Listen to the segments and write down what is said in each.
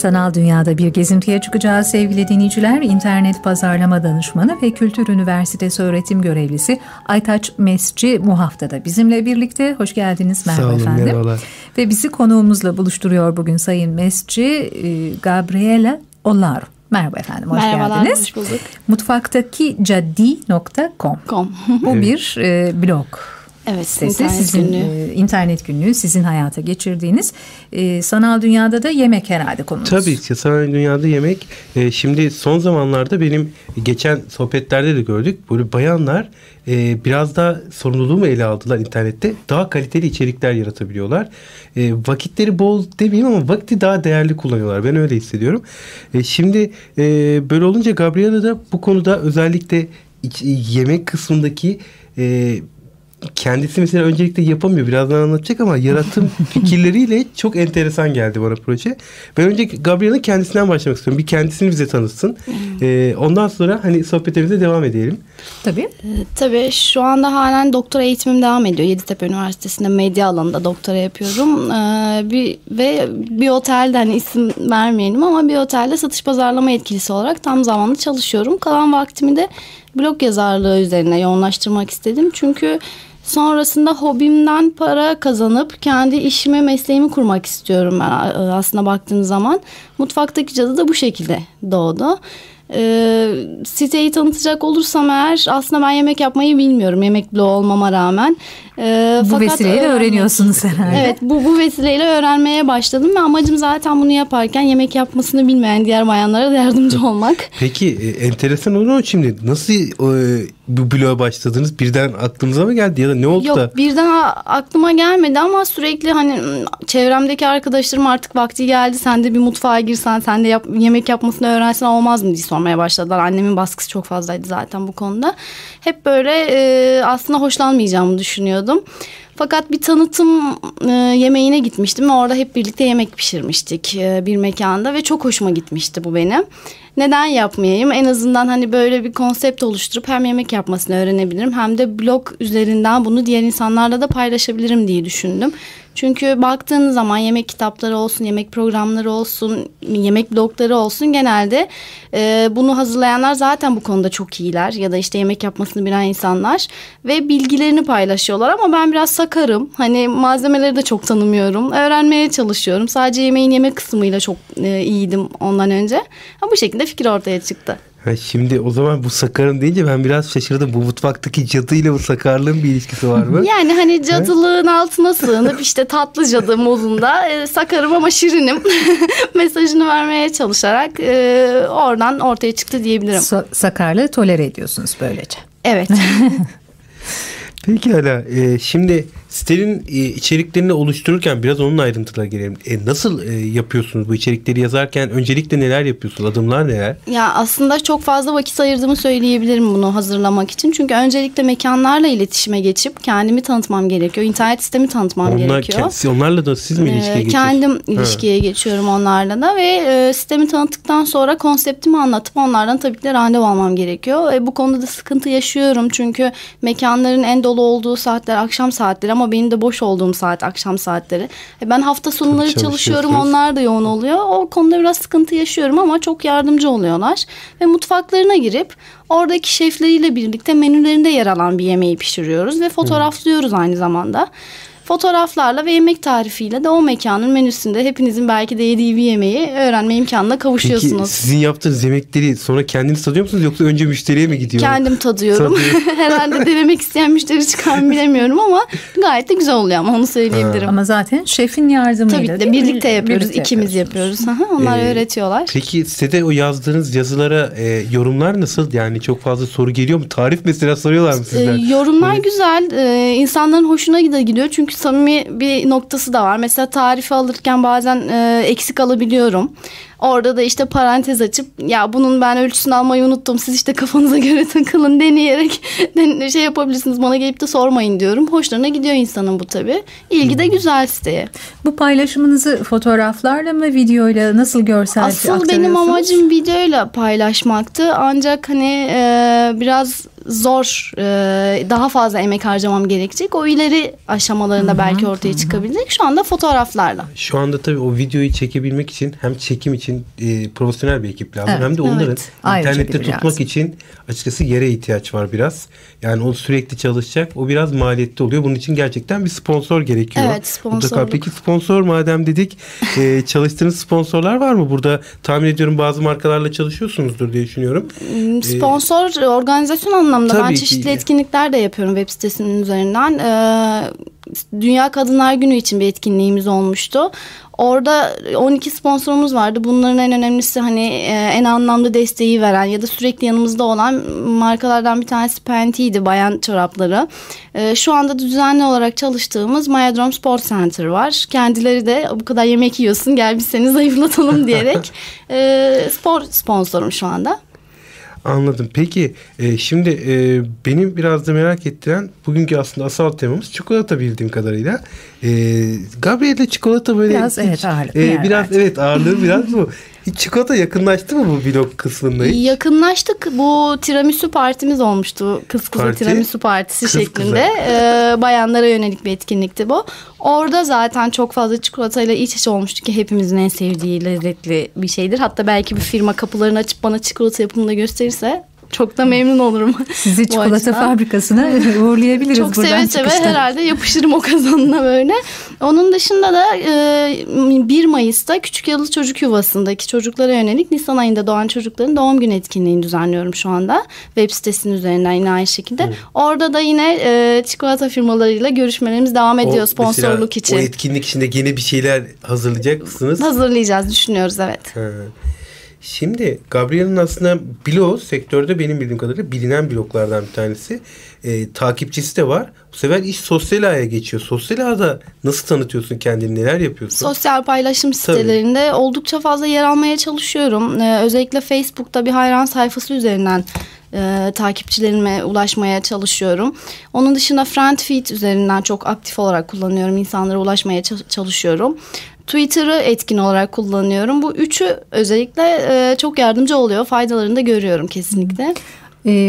Sanal dünyada bir gezintiye çıkacağız sevgili dinleyiciler. İnternet pazarlama danışmanı ve Kültür Üniversitesi öğretim görevlisi Aytaç Mesci bu haftada bizimle birlikte. Hoş geldiniz, merhaba. Sağ olun, efendim. Merhabalar. Ve bizi konuğumuzla buluşturuyor bugün Sayın Mesci, Gabriela Olaro. Merhaba efendim, hoş Merhabalar, geldiniz. Hoş bulduk. Mutfaktakicaddi.com. Bu bir blog. Evet, sitesi, sizin internet günlüğü, sizin hayata geçirdiğiniz sanal dünyada da yemek herhalde konumuz. Tabii ki sanal dünyada yemek. Şimdi son zamanlarda benim geçen sohbetlerde de gördük. Böyle bayanlar biraz daha sorumluluğumu ele aldılar internette. Daha kaliteli içerikler yaratabiliyorlar. Vakitleri bol demeyeyim ama vakti daha değerli kullanıyorlar. Ben öyle hissediyorum. Şimdi böyle olunca Gabriela da bu konuda özellikle yemek kısmındaki kendisi mesela öncelikle yapamıyor. Birazdan anlatacak ama yaratım fikirleriyle çok enteresan geldi bana proje. Ben önce Gabriela'nın kendisinden başlamak istiyorum. Bir kendisini bize tanıtsın. Ondan sonra hani sohbetimize devam edelim. Tabii. Tabii şu anda halen doktora eğitimim devam ediyor. Yeditepe Üniversitesi'nde medya alanında doktora yapıyorum. Ve bir otelde, hani isim vermeyelim ama bir otelde satış pazarlama yetkilisi olarak tam zamanlı çalışıyorum. Kalan vaktimi de blog yazarlığı üzerine yoğunlaştırmak istedim. Çünkü sonrasında hobimden para kazanıp kendi işimi, mesleğimi kurmak istiyorum ben aslında baktığınız zaman. Mutfaktaki Cadı da bu şekilde doğdu. Siteyi tanıtacak olursam eğer, aslında ben yemek yapmayı bilmiyorum, yemek bloğu olmama rağmen. Bu vesileyle öğreniyorsunuz herhalde. Evet, bu vesileyle öğrenmeye başladım ve amacım zaten bunu yaparken yemek yapmasını bilmeyen diğer bayanlara da yardımcı olmak. Peki enteresan olur mu şimdi? Nasıl bu bloğa başladınız? Birden aklınıza mı geldi ya da ne oldu da? Yok, birden aklıma gelmedi ama sürekli hani çevremdeki arkadaşlarım artık vakti geldi, sen de bir mutfağa girsen, sen de yemek yapmasını öğrensen olmaz mı diye sormaya başladılar. Annemin baskısı çok fazlaydı zaten bu konuda. Hep böyle aslında hoşlanmayacağımı düşünüyordum. Fakat bir tanıtım yemeğine gitmiştim ve orada hep birlikte yemek pişirmiştik bir mekanda ve çok hoşuma gitmişti bu benim. Neden yapmayayım? En azından hani böyle bir konsept oluşturup hem yemek yapmasını öğrenebilirim hem de blog üzerinden bunu diğer insanlarla da paylaşabilirim diye düşündüm. Çünkü baktığınız zaman yemek kitapları olsun, yemek programları olsun, yemek blogları olsun, genelde bunu hazırlayanlar zaten bu konuda çok iyiler ya da işte yemek yapmasını bilen insanlar ve bilgilerini paylaşıyorlar ama ben biraz sakarım. Hani malzemeleri de çok tanımıyorum. Öğrenmeye çalışıyorum. Sadece yemeğin yemek kısmıyla çok iyiydim ondan önce. Bu şekilde fikir ortaya çıktı. Şimdi o zaman bu sakarım deyince ben biraz şaşırdım. Bu mutfaktaki cadıyla bu sakarlığın bir ilişkisi var mı? Yani hani cadılığın altına sığınıp işte tatlı cadı modunda sakarım ama şirinim mesajını vermeye çalışarak oradan ortaya çıktı diyebilirim. Sakarlığı tolere ediyorsunuz böylece. Evet. Pekala. Şimdi sitenin içeriklerini oluştururken biraz onun ayrıntılarına gelelim. Nasıl yapıyorsunuz bu içerikleri yazarken? Öncelikle neler yapıyorsunuz? Adımlar neler? Ya aslında çok fazla vakit ayırdığımı söyleyebilirim bunu hazırlamak için. Çünkü öncelikle mekanlarla iletişime geçip kendimi tanıtmam gerekiyor. İnternet sitemi tanıtmam gerekiyor. Onlarla da siz mi ilişkiye geçiyorsunuz? Kendim ilişkiye geçiyorum onlarla da ve sitemi tanıttıktan sonra konseptimi anlatıp onlardan tabii ki de randevu almam gerekiyor. Bu konuda da sıkıntı yaşıyorum. Çünkü mekanların en dolu olduğu saatler akşam saatleri ama benim de boş olduğum saat akşam saatleri. Ben hafta sonları çalışıyorum, onlar da yoğun oluyor. O konuda biraz sıkıntı yaşıyorum ama çok yardımcı oluyorlar. Ve mutfaklarına girip oradaki şefleriyle birlikte menülerinde yer alan bir yemeği pişiriyoruz ve fotoğraflıyoruz aynı zamanda. Fotoğraflarla ve yemek tarifiyle de o mekanın menüsünde hepinizin belki de yediği bir yemeği öğrenme imkanına kavuşuyorsunuz. Peki sizin yaptığınız yemekleri sonra kendiniz tadıyor musunuz yoksa önce müşteriye mi gidiyor? Kendim tadıyorum. Herhalde denemek isteyen müşteri çıkar mı bilemiyorum ama gayet de güzel oluyor ama onu söyleyebilirim. Ama zaten şefin yardımıyla tabii de birlikte yapıyoruz. İkimiz yapıyoruz. Onlar öğretiyorlar. Peki sitede o yazdığınız yazılara yorumlar nasıl? Yani çok fazla soru geliyor mu? Tarif mesela soruyorlar mı sizden? Yorumlar güzel. İnsanların hoşuna gidiyor. Çünkü samimi bir noktası da var. Mesela tarifi alırken bazen eksik alabiliyorum. Orada da işte parantez açıp ya bunun ben ölçüsünü almayı unuttum. Siz işte kafanıza göre takılın deneyerek şey yapabilirsiniz. Bana gelip de sormayın diyorum. Hoşlarına gidiyor insanın bu tabii. İlgi de güzel siteye. Bu paylaşımınızı fotoğraflarla mı, videoyla, nasıl görsel aktarıyorsunuz? Asıl benim amacım videoyla paylaşmaktı. Ancak hani biraz zor, daha fazla emek harcamam gerekecek. O ileri aşamalarında belki ortaya çıkabilecek. Şu anda fotoğraflarla. Şu anda tabii o videoyu çekebilmek için hem çekim için profesyonel bir ekip lazım. Evet, hem de onların internette tutmak için açıkçası yere ihtiyaç var biraz. Yani o sürekli çalışacak. O biraz maliyetli oluyor. Bunun için gerçekten bir sponsor gerekiyor. Evet, sponsorluk. Peki sponsor madem dedik, çalıştığınız sponsorlar var mı? Burada tahmin ediyorum bazı markalarla çalışıyorsunuzdur diye düşünüyorum. Sponsor organizasyon anlamında tabii ben çeşitli etkinlikler de yapıyorum web sitesinin üzerinden. Dünya Kadınlar Günü için bir etkinliğimiz olmuştu. Orada 12 sponsorumuz vardı. Bunların en önemlisi hani en anlamlı desteği veren ya da sürekli yanımızda olan markalardan bir tanesi Penti'ydi, bayan çorapları. Şu anda düzenli olarak çalıştığımız Mayadrom Sport Center var. Kendileri de bu kadar yemek yiyorsun gel biz seni zayıflatalım diyerek spor sponsorum şu anda. Anladım. Peki şimdi benim biraz da merak ettiren bugünkü aslında asal temamız çikolata bildiğim kadarıyla. Gabriel'de çikolata böyle biraz ağırlık. Biraz evet ağırlığı biraz bu. Hiç çikolata yakınlaştı mı bu vlog kısmında hiç? Yakınlaştık. Bu tiramisu partimiz olmuştu. Kız kıza tiramisu partisi şeklinde. Bayanlara yönelik bir etkinlikti bu. Orada zaten çok fazla çikolatayla iç içe olmuştu ki hepimizin en sevdiği lezzetli bir şeydir. Hatta belki bir firma kapılarını açıp bana çikolata yapımını gösterirse çok da memnun olurum. Sizi çikolata fabrikasına uğurlayabiliriz. Çok seve seve herhalde yapışırım o kazanına böyle. Onun dışında da 1 Mayıs'ta Küçük Yalı Çocuk Yuvası'ndaki çocuklara yönelik Nisan ayında doğan çocukların doğum günü etkinliğini düzenliyorum şu anda. Web sitesinin üzerinden yine aynı şekilde. Orada da yine çikolata firmalarıyla görüşmelerimiz devam ediyor sponsorluk için. O etkinlik içinde yine bir şeyler hazırlayacak mısınız? Hazırlayacağız, düşünüyoruz evet. Şimdi Gabriel'in aslında blog sektörde benim bildiğim kadarıyla bilinen bloglardan bir tanesi. Takipçisi de var. Bu sefer iş sosyal ağya geçiyor. Sosyal ağda nasıl tanıtıyorsun kendini? Neler yapıyorsun? Sosyal paylaşım sitelerinde oldukça fazla yer almaya çalışıyorum. Özellikle Facebook'ta bir hayran sayfası üzerinden takipçilerime ulaşmaya çalışıyorum. Onun dışında FriendFeed üzerinden çok aktif olarak kullanıyorum. İnsanlara ulaşmaya çalışıyorum. Twitter'ı etkin olarak kullanıyorum. Bu üçü özellikle çok yardımcı oluyor. Faydalarını da görüyorum kesinlikle.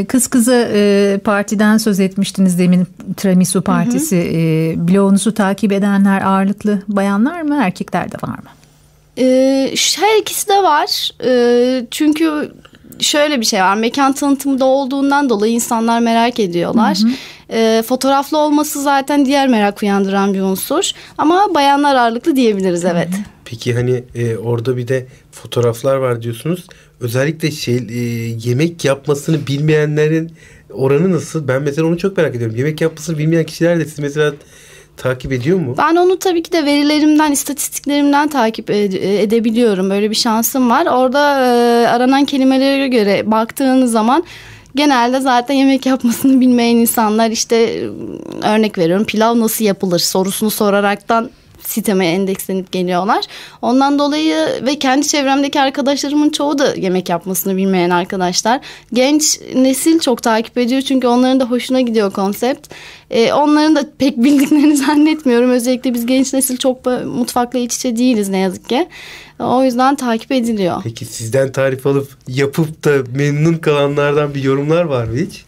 Kız kıza partiden söz etmiştiniz demin, tiramisu partisi. Blogunuzu takip edenler ağırlıklı bayanlar mı, erkekler de var mı? Her ikisi de var. Çünkü şöyle bir şey var. Mekan tanıtımında olduğundan dolayı insanlar merak ediyorlar. Fotoğraflı olması zaten diğer merak uyandıran bir unsur. Ama bayanlar ağırlıklı diyebiliriz evet. Peki hani orada bir de fotoğraflar var diyorsunuz. Özellikle yemek yapmasını bilmeyenlerin oranı nasıl? Ben mesela onu çok merak ediyorum. Yemek yapmasını bilmeyen kişiler de siz mesela takip ediyor mu? Ben onu tabii ki de verilerimden, istatistiklerimden takip edebiliyorum. Böyle bir şansım var. Orada aranan kelimelere göre baktığınız zaman genelde zaten yemek yapmasını bilmeyen insanlar işte örnek veriyorum pilav nasıl yapılır sorusunu soraraktan siteme endekslenip geliyorlar. Ondan dolayı ve kendi çevremdeki arkadaşlarımın çoğu da yemek yapmasını bilmeyen arkadaşlar. Genç nesil çok takip ediyor çünkü onların da hoşuna gidiyor konsept. Onların da pek bildiklerini zannetmiyorum. Özellikle biz genç nesil çok mutfakla iç içe değiliz ne yazık ki. O yüzden takip ediliyor. Peki sizden tarif alıp yapıp da memnun kalanlardan bir yorumlar var mı hiç?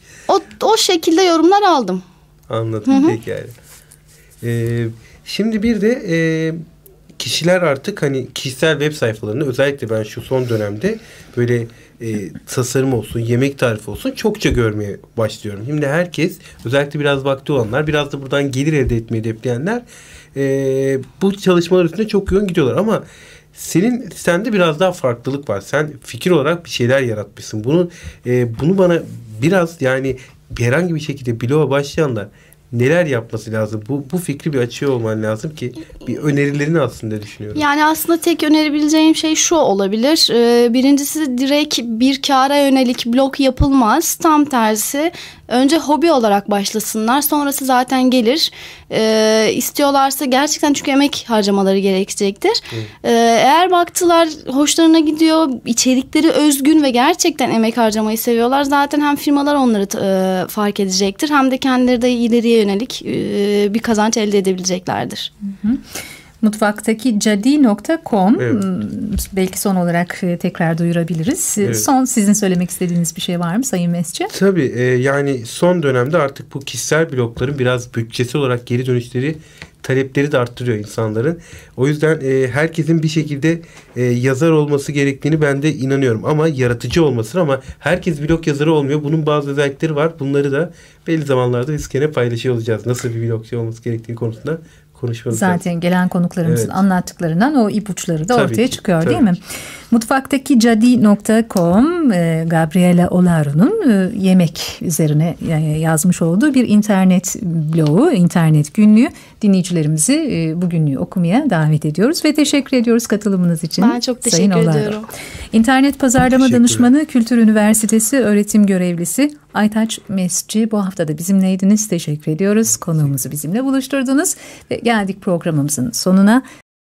O şekilde yorumlar aldım. Anladım. Peki yani. Şimdi bir de kişiler artık hani kişisel web sayfalarını özellikle ben şu son dönemde böyle tasarım olsun, yemek tarifi olsun çokça görmeye başlıyorum. Şimdi herkes özellikle biraz vakti olanlar, biraz da buradan gelir elde etmeyi hedefleyenler bu çalışmalar üstünde çok yoğun gidiyorlar ama sende biraz daha farklılık var. Sen fikir olarak bir şeyler yaratmışsın. Bunu bana biraz yani herhangi bir şekilde bloğa başlayanlar neler yapması lazım? Bu fikri bir açıyor olman lazım ki bir önerilerini aslında düşünüyorum. Yani aslında tek önerebileceğim şey şu olabilir. Birincisi direkt bir kâra yönelik blog yapılmaz. Tam tersi önce hobi olarak başlasınlar. Sonrası zaten gelir. İstiyorlarsa gerçekten çünkü emek harcamaları gerekecektir. Eğer baktılar hoşlarına gidiyor, içerikleri özgün ve gerçekten emek harcamayı seviyorlar. Zaten hem firmalar onları fark edecektir hem de kendileri de ileriye yönelik bir kazanç elde edebileceklerdir. Mutfaktakicadi.com Evet. Belki son olarak tekrar duyurabiliriz. Evet. Son sizin söylemek istediğiniz bir şey var mı Sayın Mesci? Tabii yani son dönemde artık bu kişisel blogların biraz bütçesi olarak geri dönüşleri, talepleri de arttırıyor insanların. O yüzden herkesin bir şekilde yazar olması gerektiğini ben de inanıyorum. Ama yaratıcı olmasın, ama herkes blog yazarı olmuyor. Bunun bazı özellikleri var. Bunları da belli zamanlarda biz gene paylaşıyor olacağız. Nasıl bir blogcu olması gerektiği konusunda konuşmamız lazım. Zaten gelen konuklarımızın anlattıklarından o ipuçları da Tabii ortaya ki, çıkıyor tabii değil mi? Mutfaktakicadi.com Gabriela Olaru'nun yemek üzerine yazmış olduğu bir internet blogu, internet günlüğü. Dinleyicilerimizi bu günlüğü okumaya davet ediyoruz ve teşekkür ediyoruz katılımınız için. Ben çok teşekkür ediyorum. İnternet pazarlama danışmanı, Kültür Üniversitesi öğretim görevlisi Aytaç Mesci bu hafta da bizimleydiniz. Teşekkür ediyoruz. Konuğumuzu bizimle buluşturdunuz ve geldik programımızın sonuna.